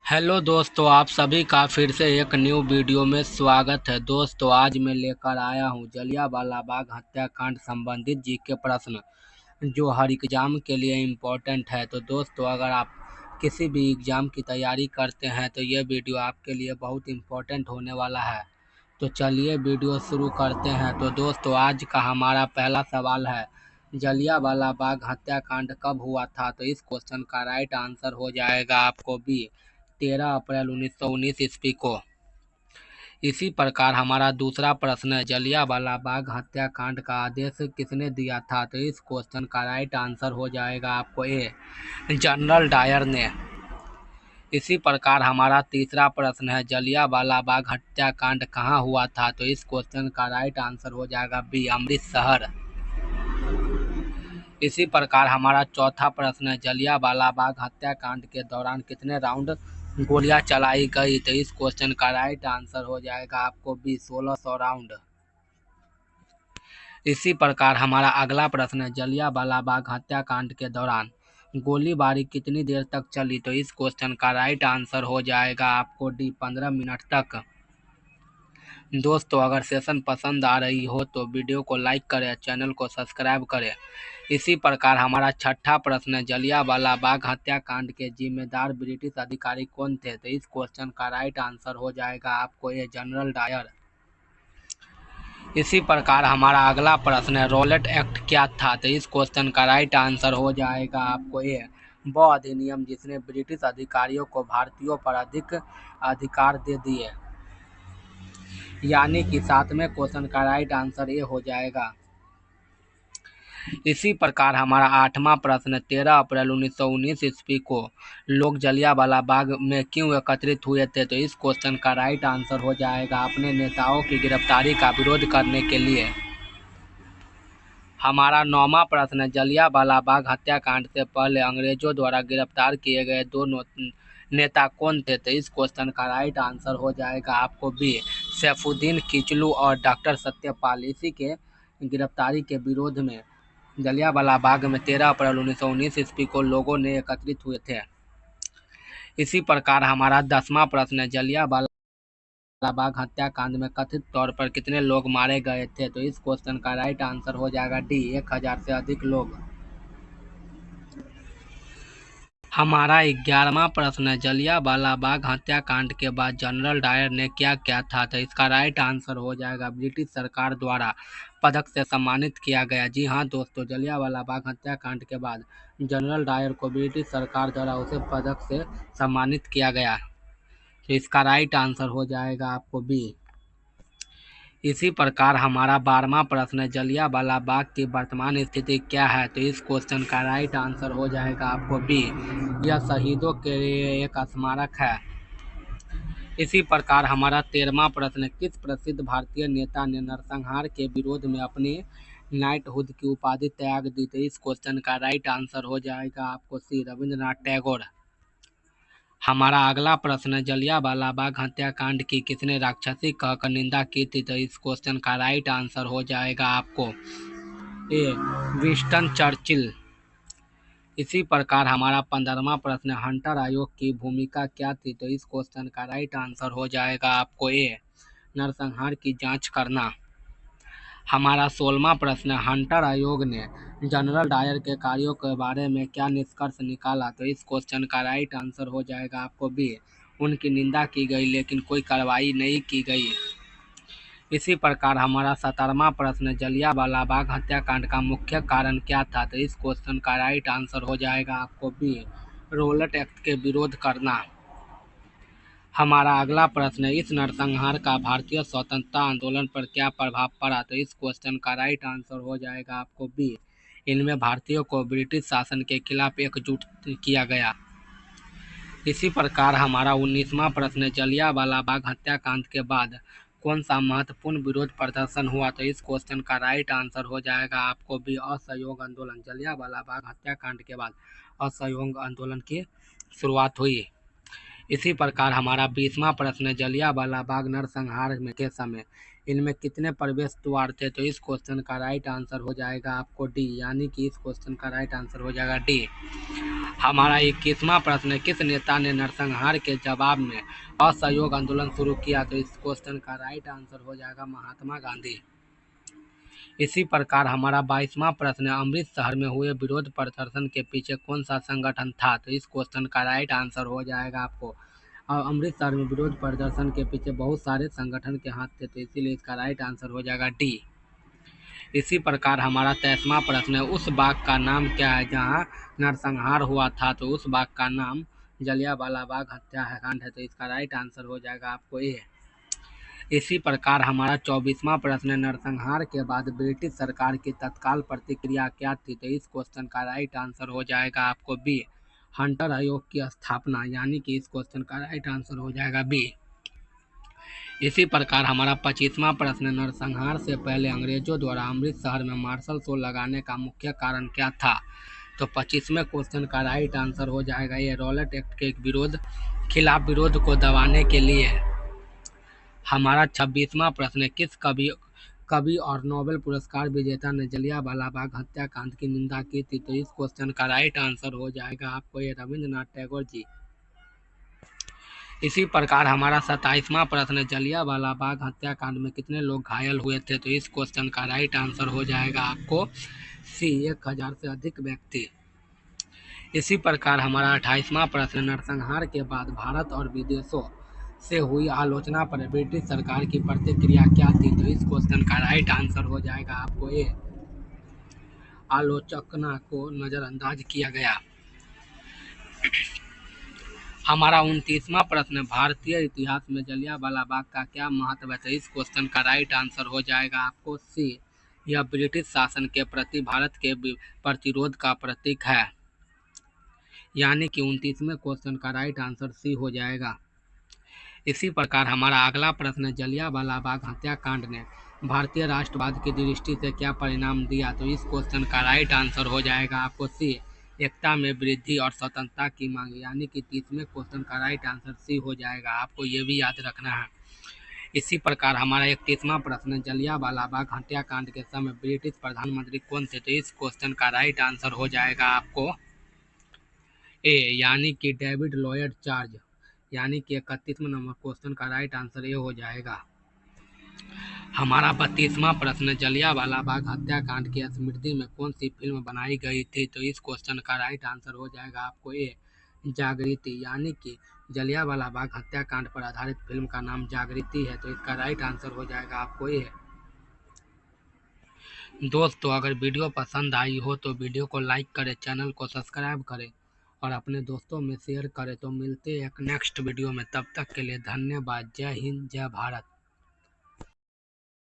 Hello दोस्तों, आप सभी का फिर से एक न्यू वीडियो में स्वागत है। दोस्तों, आज मैं लेकर आया हूं जलियांवाला बाग हत्याकांड संबंधित जीके प्रश्न जो हर एग्जाम के लिए इम्पोर्टेंट है। तो दोस्तों, अगर आप किसी भी एग्ज़ाम की तैयारी करते हैं तो ये वीडियो आपके लिए बहुत इम्पोर्टेंट होने वाला है। तो चलिए वीडियो शुरू करते हैं। तो दोस्तों, आज का हमारा पहला सवाल है, जलियांवाला बाग हत्याकांड कब हुआ था? तो इस क्वेश्चन का राइट आंसर हो जाएगा आपको बी, 13 अप्रैल 1919 ईस्वी को। इसी प्रकार हमारा दूसरा प्रश्न है, जलियांवाला बाग हत्याकांड का आदेश किसने दिया था? तो इस क्वेश्चन का राइट आंसर हो जाएगा आपको ए, जनरल डायर ने। इसी प्रकार हमारा तीसरा प्रश्न है, जलियांवाला बाग हत्याकांड कहाँ हुआ था? तो इस क्वेश्चन का राइट आंसर हो जाएगा बी, अमृतसर। इसी प्रकार हमारा चौथा प्रश्न है, जलियांवाला बाग हत्याकांड के दौरान कितने राउंड गोलियां चलाई गई? तो इस क्वेश्चन का राइट आंसर हो जाएगा आपको बी, 1600 राउंड। इसी प्रकार हमारा अगला प्रश्न है, जलियांवाला बाग हत्याकांड के दौरान गोलीबारी कितनी देर तक चली? तो इस क्वेश्चन का राइट आंसर हो जाएगा आपको डी, 15 मिनट तक। दोस्तों, अगर सेशन पसंद आ रही हो तो वीडियो को लाइक करें, चैनल को सब्सक्राइब करें। इसी प्रकार हमारा छठा प्रश्न है, जलियांवाला बाग हत्याकांड के जिम्मेदार ब्रिटिश अधिकारी कौन थे? तो इस क्वेश्चन का राइट आंसर हो जाएगा आपको ये, जनरल डायर। इसी प्रकार हमारा अगला प्रश्न है, रॉलेट एक्ट क्या था? तो इस क्वेश्चन का राइट आंसर हो जाएगा आपको ये, वह अधिनियम जिसने ब्रिटिश अधिकारियों को भारतीयों पर अधिक अधिकार दे दिए। यानी कि सातवें क्वेश्चन का राइट आंसर ए हो जाएगा। इसी प्रकार हमारा आठवां प्रश्न, 13 अप्रैल 1919 ईस्वी को लोग जलियांवाला बाग में क्यों एकत्रित हुए थे? तो इस क्वेश्चन का राइट आंसर हो जाएगा अपने नेताओं की गिरफ्तारी का विरोध करने के लिए। हमारा नौवां प्रश्न, जलियांवाला बाग हत्याकांड से पहले अंग्रेजों द्वारा गिरफ्तार किए गए दो नेता कौन थे? तो इस क्वेश्चन का राइट आंसर हो जाएगा आपको बी, सैफुद्दीन किचलू और डॉक्टर सत्यपाल। इसी के गिरफ्तारी के विरोध में जलियांवाला बाग में 13 अप्रैल 1919 ईस्वी को लोगों ने एकत्रित हुए थे। इसी प्रकार हमारा 10वां प्रश्न है, जलियांवाला बाग हत्याकांड में कथित तौर पर कितने लोग मारे गए थे? तो इस क्वेश्चन का राइट आंसर हो जाएगा डी, 1000 से अधिक लोग। हमारा 11वां प्रश्न है, जलियांवाला बाग हत्याकांड के बाद जनरल डायर ने क्या किया था? तो इसका राइट आंसर हो जाएगा ब्रिटिश सरकार द्वारा पदक से सम्मानित किया गया। जी हाँ दोस्तों, जलियांवाला बाग हत्याकांड के बाद जनरल डायर को ब्रिटिश सरकार द्वारा उसे पदक से सम्मानित किया गया। तो इसका राइट आंसर हो जाएगा आपको बी। इसी प्रकार हमारा 12वां प्रश्न है, जलियांवाला बाग की वर्तमान स्थिति क्या है? तो इस क्वेश्चन का राइट आंसर हो जाएगा आपको बी, यह शहीदों के लिए एक स्मारक है। इसी प्रकार हमारा 13वां प्रश्न, किस प्रसिद्ध भारतीय नेता ने नरसंहार के विरोध में अपनी नाइटहुड की उपाधि त्याग दी? तो इस क्वेश्चन का राइट आंसर हो जाएगा आपको सी, रविंद्रनाथ टैगोर। हमारा अगला प्रश्न है, जलियांवाला बाग हत्याकांड की किसने राक्षसी कहकर निंदा की थी? तो इस क्वेश्चन का राइट आंसर हो जाएगा आपको ए, विंस्टन चर्चिल। इसी प्रकार हमारा 15वां प्रश्न, हंटर आयोग की भूमिका क्या थी? तो इस क्वेश्चन का राइट आंसर हो जाएगा आपको ए, नरसंहार की जांच करना। हमारा 16वां प्रश्न, हंटर आयोग ने जनरल डायर के कार्यों के बारे में क्या निष्कर्ष निकाला? तो इस क्वेश्चन का राइट आंसर हो जाएगा आपको बी, उनकी निंदा की गई लेकिन कोई कार्रवाई नहीं की गई। इसी प्रकार हमारा 17वां प्रश्न, जलियांवाला बाग हत्याकांड का मुख्य कारण क्या था? तो इस क्वेश्चन का राइट आंसर हो जाएगा आपको बी, रॉलेट एक्ट के विरोध करना। हमारा अगला प्रश्न है, इस नरसंहार का भारतीय स्वतंत्रता आंदोलन पर क्या प्रभाव पड़ा? तो इस क्वेश्चन का राइट आंसर हो जाएगा आपको बी, इनमें भारतीयों को ब्रिटिश शासन के खिलाफ एकजुट किया गया। इसी प्रकार हमारा 19वां प्रश्न, जलियांवाला बाग हत्याकांड के बाद कौन सा महत्वपूर्ण विरोध प्रदर्शन हुआ? तो इस क्वेश्चन का राइट आंसर हो जाएगा आपको बी, असहयोग आंदोलन। जलियांवाला बाग हत्याकांड के बाद असहयोग आंदोलन की शुरुआत हुई। इसी प्रकार हमारा 20वां प्रश्न, जलियांवाला बाग नरसंहार के समय इनमें कितने प्रवेश द्वार थे? तो इस क्वेश्चन का राइट आंसर हो जाएगा आपको डी, यानी कि इस क्वेश्चन का राइट आंसर हो जाएगा डी। हमारा 21वां प्रश्न है, किस नेता ने नरसंहार के जवाब में असहयोग आंदोलन शुरू किया? तो इस क्वेश्चन का राइट आंसर हो जाएगा महात्मा गांधी। इसी प्रकार हमारा 22वां प्रश्न है, अमृतसर में हुए विरोध प्रदर्शन के पीछे कौन सा संगठन था? तो इस क्वेश्चन का राइट आंसर हो जाएगा आपको, अमृतसर में विरोध प्रदर्शन के पीछे बहुत सारे संगठन के हाथ थे, तो इसीलिए इसका राइट आंसर हो जाएगा डी। इसी प्रकार हमारा 23वां प्रश्न है, उस बाग का नाम क्या है जहां नरसंहार हुआ था? तो उस बाग का नाम जलियांवाला बाग हत्याकांड है, तो इसका राइट आंसर हो जाएगा आपको ए। इसी प्रकार हमारा 24वां प्रश्न है, नरसंहार के बाद ब्रिटिश सरकार की तत्काल प्रतिक्रिया क्या थी? तो इस क्वेश्चन का राइट आंसर हो जाएगा आपको बी, हंटर आयोग की स्थापना, यानी कि इस क्वेश्चन का राइट आंसर हो जाएगा बी। इसी प्रकार हमारा 25वां प्रश्न, नरसंहार से पहले अंग्रेजों द्वारा अमृतसर में मार्शल शो लगाने का मुख्य कारण क्या था? तो 25वें क्वेश्चन का राइट आंसर हो जाएगा ये, रॉलेट एक्ट के खिलाफ विरोध को दबाने के लिए। हमारा 26वां प्रश्न, किस कवि और नोबेल पुरस्कार विजेता ने जलियांवाला बाग हत्याकांड की निंदा की थी? तो इस क्वेश्चन का राइट आंसर हो जाएगा आपको ये, रविंद्रनाथ टैगोर जी। इसी प्रकार हमारा 27वां प्रश्न, जलियांवाला बाग हत्याकांड में कितने लोग घायल हुए थे? तो इस क्वेश्चन का राइट आंसर हो जाएगा आपको सी, 1000 से अधिक व्यक्ति। इसी प्रकार हमारा 28वां प्रश्न, नरसंहार के बाद भारत और विदेशों से हुई आलोचना पर ब्रिटिश सरकार की प्रतिक्रिया क्या थी? तो इस क्वेश्चन का राइट आंसर हो जाएगा आपको ए, आलोचना को नजरअंदाज किया गया। हमारा 29वां प्रश्न, भारतीय इतिहास में जलियांवाला बाग का क्या महत्व है? तो इस क्वेश्चन का राइट आंसर हो जाएगा आपको सी, यह ब्रिटिश शासन के प्रति भारत के प्रतिरोध का प्रतीक है, यानी कि 29वें क्वेश्चन का राइट आंसर सी हो जाएगा। इसी प्रकार हमारा अगला प्रश्न, जलियांवाला बाग हत्याकांड ने भारतीय राष्ट्रवाद की दृष्टि से क्या परिणाम दिया? तो इस क्वेश्चन का राइट आंसर हो जाएगा आपको सी, एकता में वृद्धि और स्वतंत्रता की मांग, यानी कि 30वें क्वेश्चन का राइट आंसर सी हो जाएगा। आपको ये भी याद रखना है। इसी प्रकार हमारा 31वां प्रश्न, जलियांवाला बाग हत्याकांड के समय ब्रिटिश प्रधानमंत्री कौन थे? तो इस क्वेश्चन का राइट आंसर हो जाएगा आपको ए, यानी कि डेविड लॉयड जॉर्ज, यानी कि 31वें नंबर क्वेश्चन का राइट आंसर ए हो जाएगा। हमारा 32वां प्रश्न, जलियांवाला बाग हत्याकांड की स्मृति में कौन सी फिल्म बनाई गई थी? तो इस क्वेश्चन का राइट आंसर हो जाएगा आपको ए, जागृति, यानी कि जलियांवाला बाग हत्याकांड पर आधारित फिल्म का नाम जागृति है, तो इसका राइट आंसर हो जाएगा आपको ए। दोस्तों, अगर वीडियो पसंद आई हो तो वीडियो को लाइक करें, चैनल को सब्सक्राइब करें और अपने दोस्तों में शेयर करें। तो मिलते हैं एक नेक्स्ट वीडियो में, तब तक के लिए धन्यवाद। जय हिंद, जय भारत।